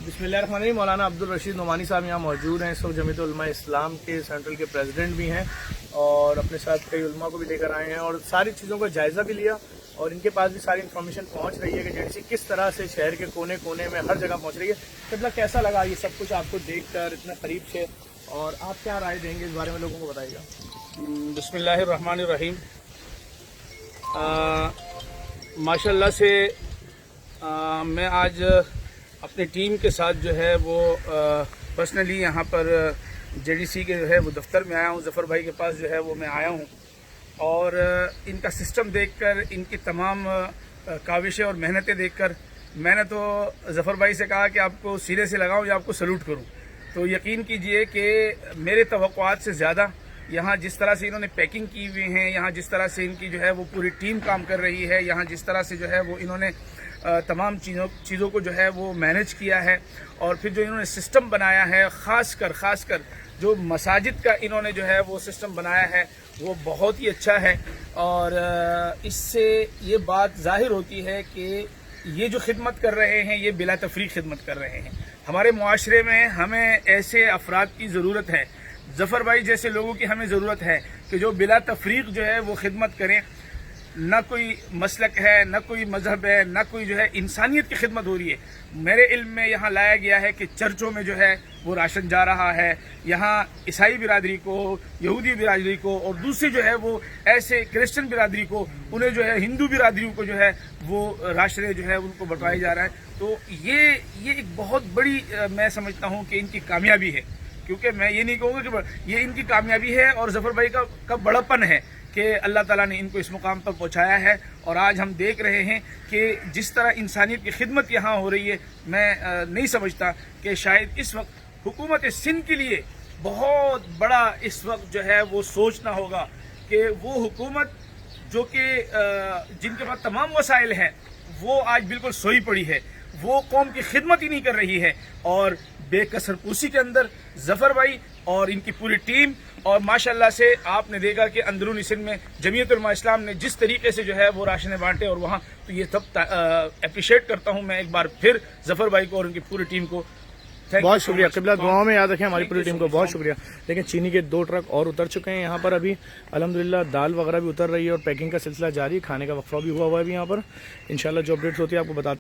بسم اللہ الرحمن الرحیم. مولانا عبدالرشید نعمانی صاحب یہاں موجود ہیں. اس وقت جمعیت علماء اسلام کے سینٹرل کے پریزیڈنٹ بھی ہیں اور اپنے ساتھ کئی علماء کو بھی لے کر آئے ہیں اور ساری چیزوں کا جائزہ بھی لیا اور ان کے پاس بھی ساری انفارمیشن پہنچ رہی ہے کہ جیسی کس طرح سے شہر کے کونے کونے میں ہر جگہ پہنچ رہی ہے. مطلب کیسا لگا یہ سب کچھ آپ کو دیکھ کر اتنا قریب سے, اور آپ کیا رائے دیں گے اس بارے میں, لوگوں کو بتائیے گا. بسم اللہ الرحمن الرحیم. ماشاء اللہ سے میں آج اپنی ٹیم کے ساتھ جو ہے وہ پرسنلی یہاں پر جے ڈی سی کے جو ہے وہ دفتر میں آیا ہوں. ظفر بھائی کے پاس جو ہے وہ میں آیا ہوں اور ان کا سسٹم دیکھ کر, ان کی تمام کاوشیں اور محنتیں دیکھ کر میں نے تو ظفر بھائی سے کہا کہ آپ کو سینے سے لگاؤں یا آپ کو سلوٹ کروں. تو یقین کیجئے کہ میرے توقعات سے زیادہ یہاں جس طرح سے انہوں نے پیکنگ کی ہوئی ہیں, یہاں جس طرح سے ان کی جو ہے وہ پوری ٹیم کام کر رہی ہے, یہاں جس طرح سے جو ہے وہ انہوں نے تمام چیزوں کو جو ہے وہ مینیج کیا ہے, اور پھر جو انہوں نے سسٹم بنایا ہے, خاص کر جو مساجد کا انہوں نے جو ہے وہ سسٹم بنایا ہے وہ بہت ہی اچھا ہے. اور اس سے یہ بات ظاہر ہوتی ہے کہ یہ جو خدمت کر رہے ہیں یہ بلا تفریق خدمت کر رہے ہیں. ہمارے معاشرے میں ہمیں ایسے افراد کی ضرورت ہے, ظفر بھائی جیسے لوگوں کی ہمیں ضرورت ہے کہ جو بلا تفریق جو ہے وہ خدمت کریں. نہ کوئی مسلک ہے, نہ کوئی مذہب ہے, نہ کوئی جو ہے انسانیت کی خدمت ہو رہی ہے. میرے علم میں یہاں لایا گیا ہے کہ چرچوں میں جو ہے وہ راشن جا رہا ہے, یہاں عیسائی برادری کو, یہودی برادری کو اور دوسری جو ہے وہ ایسے کرسچن برادری کو, انہیں جو ہے ہندو برادریوں کو جو ہے وہ راشن جو ہے ان کو بٹوایا جا رہا ہے. تو یہ ایک بہت بڑی میں سمجھتا ہوں کہ ان کی کامیابی ہے, کیونکہ میں یہ نہیں کہوں گا کہ یہ ان کی کامیابی ہے اور ظفر بھائی کا بڑپن ہے کہ اللہ تعالیٰ نے ان کو اس مقام پر پہنچایا ہے. اور آج ہم دیکھ رہے ہیں کہ جس طرح انسانیت کی خدمت یہاں ہو رہی ہے, میں نہیں سمجھتا کہ شاید اس وقت حکومت سندھ کے لیے بہت بڑا اس وقت جو ہے وہ سوچنا ہوگا کہ وہ حکومت جو کہ جن کے پاس تمام وسائل ہیں وہ آج بالکل سوئی پڑی ہے, وہ قوم کی خدمت ہی نہیں کر رہی ہے. اور بے کسر پوسی کے اندر ظفر بھائی اور ان کی پوری ٹیم, اور ماشاءاللہ سے آپ نے دیکھا کہ اندرونی سندھ میں جمعیت علماء اسلام نے جس طریقے سے جو ہے وہ راشن بانٹے اور وہاں, تو یہ سب اپریشیٹ کرتا ہوں میں ایک بار پھر ظفر بھائی کو اور ان کی پوری ٹیم کو. بہت شکریہ. قبلہ دعاؤں میں یاد رکھیں ہماری پوری ٹیم کو. بہت شکریہ. لیکن چینی کے 2 ٹرک اور اتر چکے ہیں یہاں پر ابھی الحمدللہ. دال وغیرہ بھی اتر رہی ہے اور پیکنگ کا سلسلہ جاری. کھانے کا وقفہ بھی ہوا ہے ابھی یہاں پر. انشاءاللہ جو اپڈیٹس ہوتی ہے آپ کو بتاتے